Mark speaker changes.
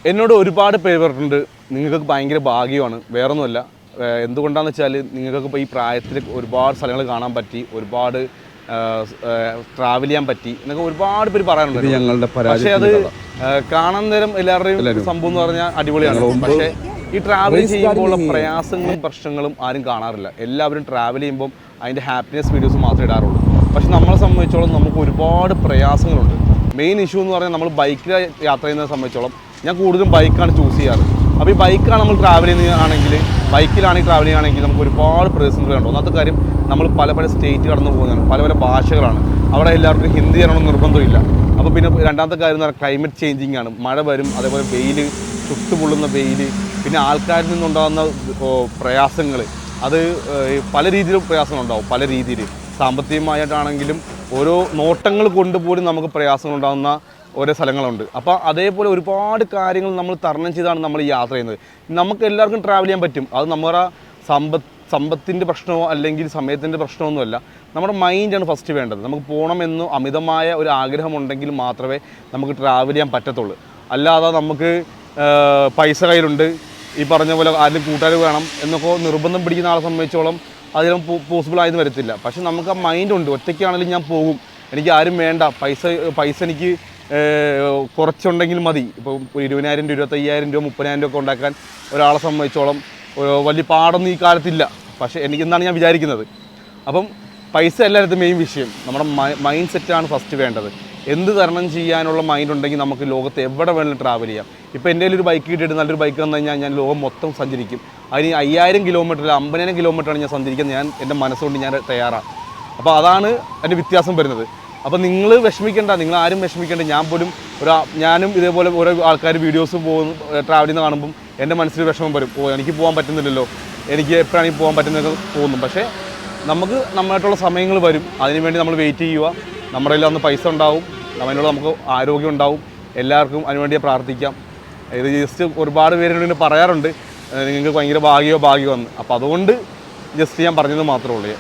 Speaker 1: എന്നോട് ഒരുപാട് പേര് പറഞ്ഞിട്ടുണ്ട് നിങ്ങൾക്ക് ഭയങ്കര ഭാഗ്യമാണ്, വേറൊന്നുമല്ല. എന്തുകൊണ്ടാണെന്ന് വെച്ചാൽ നിങ്ങൾക്ക് ഇപ്പോൾ ഈ പ്രായത്തിൽ ഒരുപാട് സ്ഥലങ്ങൾ കാണാൻ പറ്റി, ഒരുപാട് ട്രാവൽ ചെയ്യാൻ പറ്റി എന്നൊക്കെ ഒരുപാട് പേര് പറയാനുണ്ട്. പക്ഷേ അത് കാണാൻ നേരം എല്ലാവരുടെയും സംഭവം എന്ന് പറഞ്ഞാൽ അടിപൊളിയാണ്. പക്ഷേ ഈ ട്രാവൽ ചെയ്യുമ്പോൾ പ്രയാസങ്ങളും പ്രശ്നങ്ങളും ആരും കാണാറില്ല. എല്ലാവരും ട്രാവൽ ചെയ്യുമ്പം അതിൻ്റെ ഹാപ്പിനെസ് വീഡിയോസ് മാത്രമേ ഇടാറുള്ളൂ. പക്ഷെ നമ്മളെ സംബന്ധിച്ചോളം നമുക്ക് ഒരുപാട് പ്രയാസങ്ങളുണ്ട്. മെയിൻ ഇഷ്യൂ എന്ന് പറഞ്ഞാൽ നമ്മൾ ബൈക്കിൽ യാത്ര ചെയ്യുന്നതിനെ സംബന്ധിച്ചോളം ഞാൻ കൂടുതലും ബൈക്കാണ് ചൂസ് ചെയ്യാറ്. അപ്പോൾ ഈ ബൈക്കാണ് നമ്മൾ ട്രാവൽ ചെയ്യുന്നതാണെങ്കിൽ, ബൈക്കിലാണെങ്കിൽ ട്രാവൽ ചെയ്യുകയാണെങ്കിൽ നമുക്ക് ഒരുപാട് പ്രതിസന്ധികളുണ്ട്. ഒന്നാമത്തെ കാര്യം, നമ്മൾ പല പല സ്റ്റേറ്റ് കടന്നു പോകുന്നതാണ്, പല പല ഭാഷകളാണ്. അവിടെ എല്ലാവർക്കും ഹിന്ദി അറിയണമെന്ന് നിർബന്ധമില്ല. അപ്പോൾ പിന്നെ രണ്ടാമത്തെ കാര്യം എന്ന് പറഞ്ഞാൽ ക്ലൈമറ്റ് ചേഞ്ചിങ് ആണ്. മഴ വരും, അതേപോലെ വെയിൽ, ചുട്ടുപൊള്ളുന്ന വെയിൽ, പിന്നെ ആൾക്കാരിൽ നിന്നുണ്ടാകുന്ന പ്രയാസങ്ങൾ, അത് പല രീതിയിലും പ്രയാസങ്ങളുണ്ടാവും. പല രീതിയിൽ സാമ്പത്തികമായിട്ടാണെങ്കിലും ഓരോ നോട്ടങ്ങൾ കൊണ്ടുപോലും നമുക്ക് പ്രയാസങ്ങളുണ്ടാകുന്ന ഓരോ സ്ഥലങ്ങളുണ്ട്. അപ്പോൾ അതേപോലെ ഒരുപാട് കാര്യങ്ങൾ നമ്മൾ തരണം ചെയ്താണ് നമ്മൾ യാത്ര ചെയ്യുന്നത്. നമുക്ക് എല്ലാവർക്കും ട്രാവൽ ചെയ്യാൻ പറ്റും. അത് നമ്മുടെ സമ്പത്തിൻ്റെ പ്രശ്നമോ അല്ലെങ്കിൽ സമയത്തിൻ്റെ പ്രശ്നമൊന്നുമല്ല. നമ്മുടെ മൈൻഡാണ് ഫസ്റ്റ് വേണ്ടത്. നമുക്ക് പോകണമെന്നോ അമിതമായ ഒരു ആഗ്രഹമുണ്ടെങ്കിൽ മാത്രമേ നമുക്ക് ട്രാവൽ ചെയ്യാൻ പറ്റത്തുള്ളൂ. അല്ലാതെ നമുക്ക് പൈസ കയ്യിലുണ്ട്, ഈ പറഞ്ഞ പോലെ ആരും കൂട്ടുകാർ വേണം എന്നൊക്കെ നിർബന്ധം പിടിക്കുന്ന ആളെ സംബന്ധിച്ചോളം അതിലും പോസിബിൾ ആയെന്ന് വരത്തില്ല. പക്ഷെ നമുക്ക് ആ മൈൻഡുണ്ട്, ഒറ്റയ്ക്കാണെങ്കിലും ഞാൻ പോകും, എനിക്ക് ആരും വേണ്ട, പൈസ എനിക്ക് കുറച്ചുണ്ടെങ്കിൽ മതി. ഇപ്പോൾ 20,000 രൂപ, 25,000 രൂപ, 30,000 രൂപ ഒക്കെ ഉണ്ടാക്കാൻ ഒരാളെ സംബന്ധിച്ചോളം വലിയ പാടൊന്നും ഈ കാലത്തില്ല. പക്ഷേ എനിക്കെന്നാണ് ഞാൻ വിചാരിക്കുന്നത്. അപ്പം പൈസ എല്ലായിടത്തും മെയിൻ വിഷയം. നമ്മുടെ മൈൻഡ് സെറ്റാണ് ഫസ്റ്റ് വേണ്ടത്. എന്ത് തരണം ചെയ്യാനുള്ള മൈൻഡ് ഉണ്ടെങ്കിൽ നമുക്ക് ലോകത്ത് എവിടെ വേണമെങ്കിലും ട്രാവൽ ചെയ്യാം. ഇപ്പോൾ എൻ്റെ ഒരു ബൈക്ക് കിട്ടിയിട്ട് നല്ലൊരു ബൈക്ക് വന്നു കഴിഞ്ഞാൽ ഞാൻ ലോകം മൊത്തം സഞ്ചരിക്കും. അതിന് 5,000 കിലോമീറ്റർ, 50,000 കിലോമീറ്ററാണ് ഞാൻ സഞ്ചരിക്കുന്നത്. ഞാൻ എൻ്റെ മനസ്സുകൊണ്ട് ഞാൻ തയ്യാറാണ്. അപ്പോൾ അതാണ് എൻ്റെ വ്യത്യാസം വരുന്നത്. അപ്പോൾ നിങ്ങൾ വിഷമിക്കേണ്ട, നിങ്ങൾ ആരും വിഷമിക്കേണ്ട. ഞാനും ഇതേപോലെ ഓരോ ആൾക്കാർ വീഡിയോസ് ട്രാവൽ ചെയ്യുന്ന കാണുമ്പം എൻ്റെ മനസ്സിൽ വിഷമം വരും. എനിക്ക് പോകാൻ പറ്റുന്നില്ലല്ലോ, എനിക്ക് എപ്പോഴാണെങ്കിൽ പോകാൻ പറ്റുന്നതൊക്കെ തോന്നും. പക്ഷേ നമുക്ക് നമ്മളായിട്ടുള്ള സമയങ്ങൾ വരും. അതിനുവേണ്ടി നമ്മൾ വെയിറ്റ് ചെയ്യുക. നമ്മുടെ കയ്യിൽ അന്ന് പൈസ ഉണ്ടാവും, അതിനുള്ള നമുക്ക് ആരോഗ്യം ഉണ്ടാവും. എല്ലാവർക്കും അതിനുവേണ്ടി പ്രാർത്ഥിക്കാം. ഇത് ജസ്റ്റ് ഒരുപാട് പേര് പറയാറുണ്ട് നിങ്ങൾക്ക് ഭയങ്കര ഭാഗ്യമോ എന്ന്. അപ്പോൾ അതുകൊണ്ട് ജസ്റ്റ് ഞാൻ പറഞ്ഞത് മാത്രമേ ഉള്ളൂ.